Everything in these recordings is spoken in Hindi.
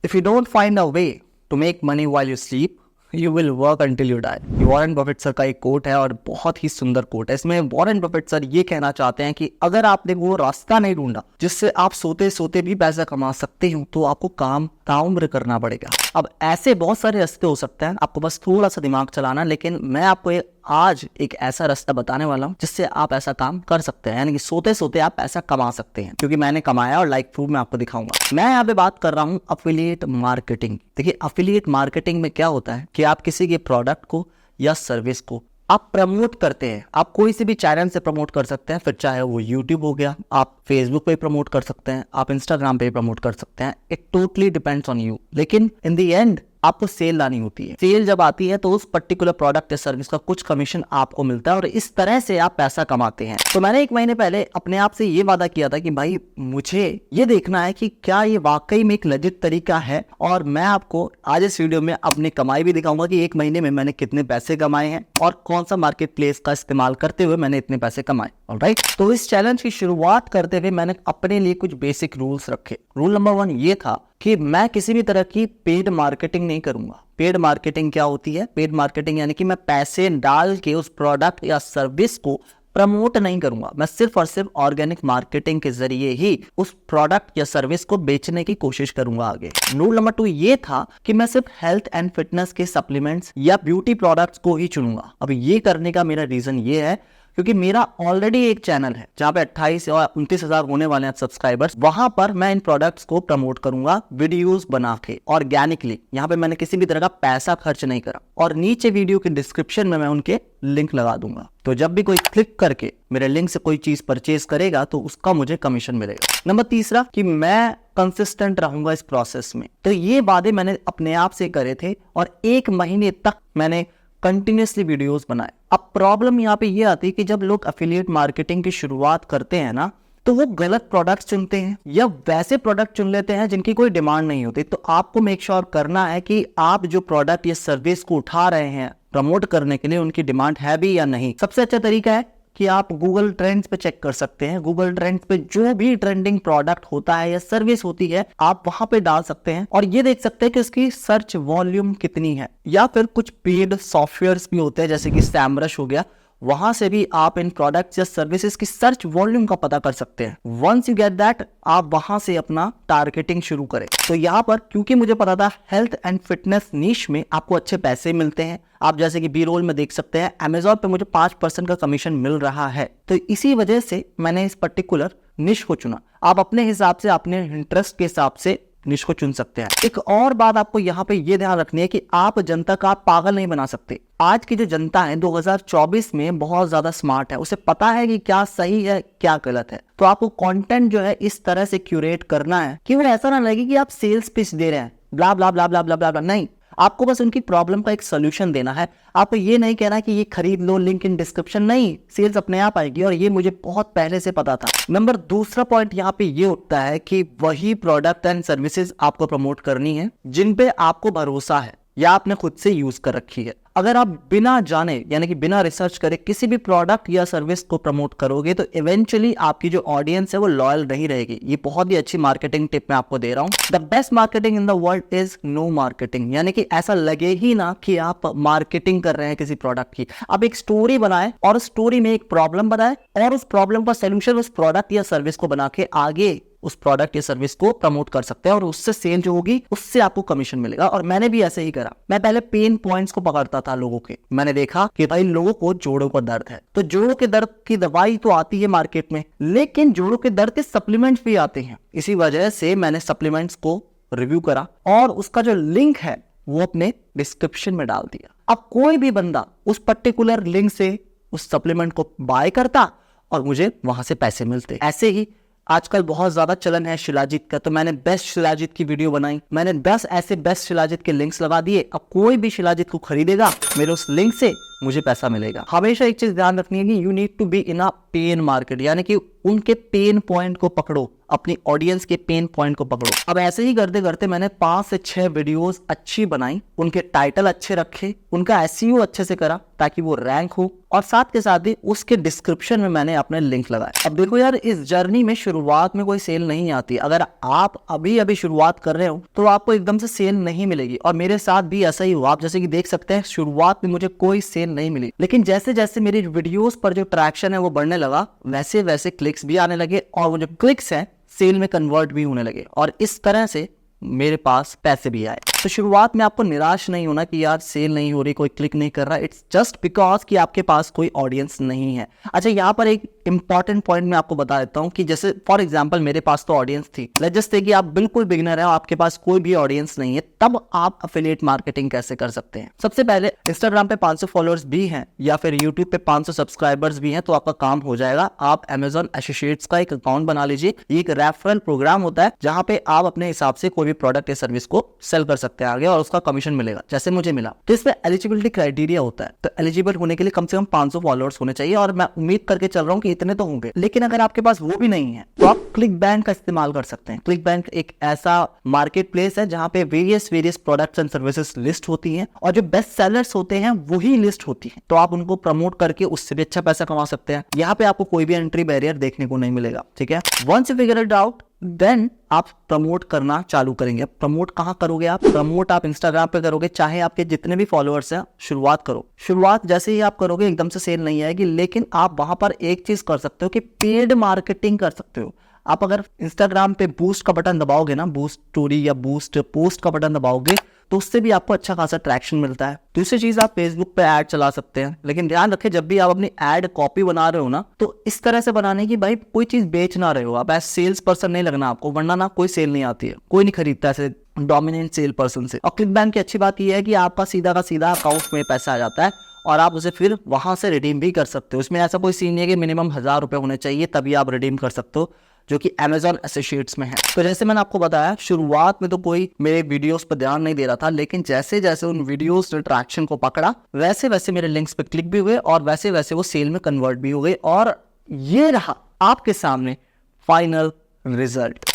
If you don't find a way to make money while you sleep, you will work until you die. Warren Buffett sir का एक कोट है और बहुत ही सुंदर कोट है। इसमें वॉरेन बफेट सर ये कहना चाहते हैं कि अगर आपने वो रास्ता नहीं ढूंढा जिससे आप सोते सोते भी पैसा कमा सकते हो तो आपको काम ताउम्र करना पड़ेगा। अब ऐसे बहुत सारे रास्ते हो सकते हैं, आपको बस थोड़ा सा दिमाग चलाना, लेकिन मैं आपको आज एक ऐसा रास्ता बताने वाला हूँ जिससे आप ऐसा काम कर सकते हैं, यानी कि सोते सोते आप पैसा कमा सकते हैं, क्योंकि मैंने कमाया और लाइक प्रूफ मैं आपको दिखाऊंगा। मैं यहाँ पे बात कर रहा हूँ अफिलिएट मार्केटिंग। देखिए, अफिलिएट मार्केटिंग में क्या होता है कि आप किसी के प्रोडक्ट को या सर्विस को आप प्रमोट करते हैं। आप कोई से भी चैनल से प्रमोट कर सकते हैं, फिर चाहे वो यूट्यूब हो गया, आप फेसबुक पे प्रमोट कर सकते हैं, आप इंस्टाग्राम पे प्रमोट कर सकते हैं। It totally depends on you, लेकिन इन द एंड आपको सेल लानी होती है। सेल जब आती है तो उस पर्टिकुलर प्रोडक्ट या सर्विस का कुछ कमीशन आपको मिलता है और इस तरह से आप पैसा कमाते हैं। तो मैंने 1 महीने पहले अपने आप से ये वादा किया था कि भाई मुझे ये देखना है कि क्या ये वाकई में एक लेजिट तरीका है, और मैं आपको आज इस वीडियो में अपनी कमाई भी दिखाऊंगा कि 1 महीने में मैंने कितने पैसे कमाए हैं और कौन सा मार्केट प्लेस का इस्तेमाल करते हुए मैंने इतने पैसे कमाए। ऑलराइट, तो इस चैलेंज की शुरुआत करते हुए मैंने अपने लिए कुछ बेसिक रूल्स रखे। रूल नंबर 1 ये था कि मैं किसी भी तरह की पेड मार्केटिंग नहीं करूंगा। पेड मार्केटिंग क्या होती है? पेड मार्केटिंग यानी कि मैं पैसे डाल के उस प्रोडक्ट या सर्विस को प्रमोट नहीं करूंगा। मैं सिर्फ और सिर्फ ऑर्गेनिक मार्केटिंग के जरिए ही उस प्रोडक्ट या सर्विस को बेचने की कोशिश करूंगा आगे। रूल नंबर 2 ये था कि मैं सिर्फ हेल्थ एंड फिटनेस के सप्लीमेंट्स या ब्यूटी प्रोडक्ट्स को ही चुनूंगा। अब ये करने का मेरा रीजन ये है क्योंकि मेरा ऑलरेडी एक चैनल है जहां पे 28 या 29 हजार होने वाले हैं सब्सक्राइबर्स। वहां पर मैं इन प्रोडक्ट्स को प्रमोट करूंगा वीडियोस बना के ऑर्गेनिकली। यहां पे मैंने किसी भी तरह का पैसा खर्च नहीं करा, और नीचे वीडियो के डिस्क्रिप्शन में मैं उनके लिंक लगा दूंगा। तो जब भी कोई क्लिक करके मेरे लिंक से कोई चीज परचेज करेगा तो उसका मुझे कमीशन मिलेगा। नंबर 3 कि मैं कंसिस्टेंट रहूंगा इस प्रोसेस में। तो ये वादे मैंने अपने आप से करे थे और 1 महीने तक मैंने कंटिन्यूसली वीडियोस बनाए। अब प्रॉब्लम यहाँ पे ये आती है कि जब लोग एफिलिएट मार्केटिंग की शुरुआत करते हैं ना, तो वो गलत प्रोडक्ट्स चुनते हैं या वैसे प्रोडक्ट चुन लेते हैं जिनकी कोई डिमांड नहीं होती। तो आपको मेक श्योर करना है कि आप जो प्रोडक्ट या सर्विस को उठा रहे हैं प्रमोट करने के लिए उनकी डिमांड है भी या नहीं। सबसे अच्छा तरीका है कि आप गूगल ट्रेंड्स पे चेक कर सकते हैं। गूगल ट्रेंड्स पे जो भी ट्रेंडिंग प्रोडक्ट होता है या सर्विस होती है आप वहां पे डाल सकते हैं और ये देख सकते हैं कि उसकी सर्च वॉल्यूम कितनी है। या फिर कुछ पेड सॉफ्टवेयर्स भी होते हैं जैसे कि सैमरश हो गया, वहां से भी आप इन प्रोडक्ट्स या सर्विसेज की सर्च वॉल्यूम का पता कर सकते हैं। वंस यू गेट दैट, आप वहां से अपना टारगेटिंग शुरू करें। तो यहाँ पर क्योंकि मुझे पता था हेल्थ एंड फिटनेस नीश में आपको अच्छे पैसे मिलते हैं, आप जैसे कि बी रोल में देख सकते हैं अमेजॉन पे मुझे 5% का कमीशन मिल रहा है, तो इसी वजह से मैंने इस पर्टिकुलर निश को चुना। आप अपने हिसाब से अपने इंटरेस्ट के हिसाब से निश को चुन सकते हैं। एक और बात आपको यहाँ पे ये ध्यान रखनी है कि आप जनता का पागल नहीं बना सकते। आज की जो जनता है 2024 में बहुत ज्यादा स्मार्ट है, उसे पता है कि क्या सही है क्या गलत है। तो आपको कंटेंट जो है इस तरह से क्यूरेट करना है कि वो ऐसा ना लगे कि आप सेल्स पिच दे रहे हैं, ब्ला ब्ला ब्ला ब्ला ब्ला ब्ला। नहीं, आपको बस उनकी प्रॉब्लम का एक सोल्यूशन देना है। आपको ये नहीं कहना कि ये खरीद लो, लिंक इन डिस्क्रिप्शन। नहीं, सेल्स अपने आप आएगी और ये मुझे बहुत पहले से पता था। नंबर 2 पॉइंट यहाँ पे ये उठता है कि वही प्रोडक्ट एंड सर्विसेज आपको प्रमोट करनी है जिन पे आपको भरोसा है या आपने खुद से यूज कर रखी है। अगर आप बिना जाने यानी कि बिना रिसर्च करे किसी भी प्रोडक्ट या सर्विस को प्रमोट करोगे तो इवेंचुअली आपकी जो ऑडियंस है वो लॉयल नहीं रहेगी। ये बहुत ही अच्छी मार्केटिंग टिप मैं आपको दे रहा हूँ। The best marketing in the world is no marketing, यानी कि ऐसा लगे ही ना कि आप मार्केटिंग कर रहे हैं किसी प्रोडक्ट की। आप एक स्टोरी बनाए और स्टोरी में एक प्रॉब्लम बनाए और उस प्रॉब्लम का सोल्यूशन उस प्रोडक्ट या सर्विस को बना के आगे उस प्रोडक्ट या सर्विस को प्रमोट कर सकते हैं और उससे सेल जो होगी उससे आपको कमीशन मिलेगा। और मैंने भी ऐसे ही करा। मैं पहले पेन पॉइंट्स को पकड़ता था लोगों के। मैंने देखा कि भाई लोगों को जोड़ों का दर्द है, तो जोड़ों के दर्द की दवाई तो आती है मार्केट में, लेकिन जोड़ों के दर्द के सप्लीमेंट्स भी आते हैं। इसी वजह से मैंने सप्लीमेंट्स को रिव्यू करा और उसका जो लिंक है वो अपने डिस्क्रिप्शन में डाल दिया। अब कोई भी बंदा उस पर्टिकुलर लिंक से उस सप्लीमेंट को बाय करता और मुझे वहां से पैसे मिलते। ऐसे ही आजकल बहुत ज्यादा चलन है शिलाजीत का, तो मैंने बेस्ट शिलाजीत की वीडियो बनाई। मैंने 10 ऐसे बेस्ट शिलाजीत के लिंक्स लगा दिए। अब कोई भी शिलाजीत को खरीदेगा मेरे उस लिंक से मुझे पैसा मिलेगा। हमेशा एक चीज ध्यान रखनी है कि you need to be in a pain market, यानी कि उनके पेन पॉइंट को पकड़ो, अपनी ऑडियंस के पेन पॉइंट को पकड़ो। अब ऐसे ही करते करते मैंने 5 से 6 वीडियोस अच्छी बनाई, उनके टाइटल अच्छे रखे, उनका एसईओ अच्छे से करा ताकि वो रैंक हो, और साथ के साथ ही उसके डिस्क्रिप्शन में मैंने अपने लिंक लगाए। अब देखो यार, इस जर्नी में शुरुआत में कोई सेल नहीं आती। अगर आप अभी अभी शुरुआत कर रहे हो तो आपको एकदम से सेल नहीं मिलेगी, और मेरे साथ भी ऐसा ही हुआ। आप जैसे कि देख सकते हैं, शुरुआत में मुझे कोई सेल नहीं मिली, लेकिन जैसे जैसे मेरी वीडियोस पर जो ट्रैक्शन है वो बढ़ने लगा, वैसे वैसे क्लिक्स भी आने लगे, और वो जो क्लिक्स हैं सेल में कन्वर्ट भी होने लगे, और इस तरह से मेरे पास पैसे भी आए। तो शुरुआत में आपको निराश नहीं होना कि यार सेल नहीं हो रही, कोई क्लिक नहीं कर रहा। इट्स जस्ट बिकॉज कि आपके पास कोई ऑडियंस नहीं है। अच्छा, यहाँ पर एक इंपॉर्टेंट पॉइंट मैं आपको बता देता हूँ कि जैसे फॉर एग्जांपल मेरे पास तो ऑडियंस थी, लेट्स जस्ट से कि आप बिल्कुल बिगिनर है और आपके पास कोई भी ऑडियंस नहीं है, तब आप एफिलिएट मार्केटिंग कैसे कर सकते हैं। सबसे पहले इंस्टाग्राम पे 500 फॉलोअर्स भी हैं या फिर यूट्यूब पे 500 सब्सक्राइबर्स भी हैं तो आपका काम हो जाएगा। आप Amazon एसोसिएट्स का एक अकाउंट बना लीजिए। ये एक रेफरल प्रोग्राम होता है जहां पे आप अपने हिसाब से कोई भी प्रोडक्ट या सर्विस को सेल कर सकते हैं आगे, और उसका कमीशन मिलेगा, जैसे मुझे मिला। तो इसमें एलिजिबिलिटी क्राइटेरिया होता है, तो एलिजिबल होने के लिए कम से कम 500 फॉलोअर्स होने चाहिए, और मैं उम्मीद करके चल रहा हूं कि इतने तो होंगे। लेकिन अगर आपके पास वो भी नहीं है तो आप क्लिक बैंक का इस्तेमाल कर सकते हैं। क्लिक बैंक एक ऐसा मार्केट प्लेस है जहां पे various products and services list होती हैं, और जो बेस्ट सेलर्स होते हैं वही लिस्ट होती है, तो आप उनको प्रमोट करके उससे भी अच्छा पैसा कमा सकते हैं। यहाँ पे आपको कोई भी एंट्री बैरियर देखने को नहीं मिलेगा, ठीक है। Once you figure it out, then आप प्रमोट करना चालू करेंगे। प्रमोट कहाँ करोगे आप? प्रमोट आप इंस्टाग्राम पे करोगे, चाहे आपके जितने भी फॉलोअर्स हैं। शुरुआत करो, शुरुआत जैसे ही आप करोगे एकदम से सेल नहीं आएगी, लेकिन आप वहां पर एक चीज कर सकते हो कि पेड मार्केटिंग कर सकते हो। आप अगर इंस्टाग्राम पे बूस्ट का बटन दबाओगे ना, बूस्ट स्टोरी या बूस्ट पोस्ट का बटन दबाओगे, तो उससे भी आपको अच्छा खासा ट्रैक्शन मिलता है। दूसरी चीज, आप फेसबुक पे ऐड चला सकते हैं, लेकिन ध्यान रखें जब भी आप अपनी ऐड कॉपी बना रहे हो ना, तो इस तरह से बनाने की भाई कोई चीज बेच ना रहे हो आप। ऐसे सेल्स पर्सन नहीं लगना आपको, वरना ना कोई सेल नहीं आती है, कोई नहीं खरीदता ऐसे डोमिनेंट सेल पर्सन से। और क्लिक बैंक की अच्छी बात यह है कि आपका सीधा का सीधा अकाउंट में पैसा आ जाता है, और आप उसे फिर वहां से रिडीम भी कर सकते हो। इसमें ऐसा कोई सीन नहीं है कि मिनिमम 1000 रुपए होने चाहिए तभी आप रिडीम कर सकते हो, जो कि Amazon एसोसिएट्स में है। तो जैसे मैंने आपको बताया, शुरुआत में तो कोई मेरे वीडियोस पर ध्यान नहीं दे रहा था, लेकिन जैसे जैसे उन वीडियोस ने ट्रैक्शन को पकड़ा, वैसे वैसे मेरे लिंक्स पे क्लिक भी हुए, और वैसे वैसे वो सेल में कन्वर्ट भी हो गए, और ये रहा आपके सामने फाइनल रिजल्ट।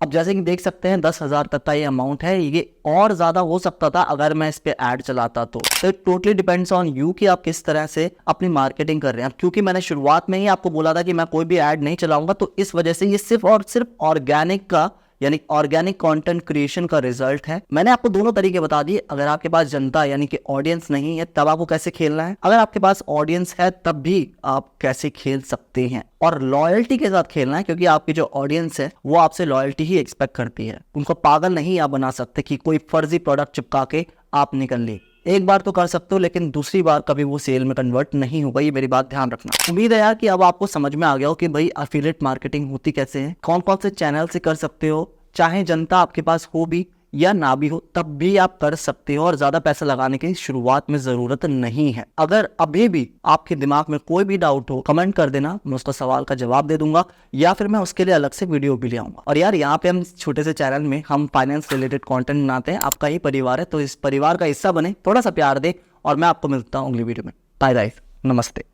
अब जैसे कि देख सकते हैं 10,000 तक का ये अमाउंट है। ये और ज्यादा हो सकता था अगर मैं इस पे ऐड चलाता तो टोटली डिपेंड्स ऑन यू कि आप किस तरह से अपनी मार्केटिंग कर रहे हैं। क्योंकि मैंने शुरुआत में ही आपको बोला था कि मैं कोई भी ऐड नहीं चलाऊंगा, तो इस वजह से ये सिर्फ और सिर्फ ऑर्गेनिक का यानी ऑर्गेनिक कंटेंट क्रिएशन का रिजल्ट है। मैंने आपको दोनों तरीके बता दिए। अगर आपके पास जनता यानी कि ऑडियंस नहीं है तब आपको कैसे खेलना है, अगर आपके पास ऑडियंस है तब भी आप कैसे खेल सकते हैं, और लॉयल्टी के साथ खेलना है, क्योंकि आपकी जो ऑडियंस है वो आपसे लॉयल्टी ही एक्सपेक्ट करती है। उनको पागल नहीं आप बना सकते कि कोई फर्जी प्रोडक्ट चिपका के आप निकल ले। एक बार तो कर सकते हो, लेकिन दूसरी बार कभी वो सेल में कन्वर्ट नहीं होगा, ये मेरी बात ध्यान रखना। उम्मीद है यार कि अब आपको समझ में आ गया हो कि भाई एफिलिएट मार्केटिंग होती कैसे है, कौन कौन से चैनल से कर सकते हो, चाहे जनता आपके पास हो भी या ना भी हो तब भी आप कर सकते हो, और ज्यादा पैसा लगाने की शुरुआत में जरूरत नहीं है। अगर अभी भी आपके दिमाग में कोई भी डाउट हो, कमेंट कर देना, मैं उसका सवाल का जवाब दे दूंगा, या फिर मैं उसके लिए अलग से वीडियो भी ले आऊंगा। और यार यहाँ पे हम छोटे से चैनल में हम फाइनेंस रिलेटेड कंटेंट बनाते हैं, आपका ही परिवार है, तो इस परिवार का हिस्सा बने, थोड़ा सा प्यार दे, और मैं आपको मिलता हूँ अगली वीडियो में। बाय बाय, नमस्ते।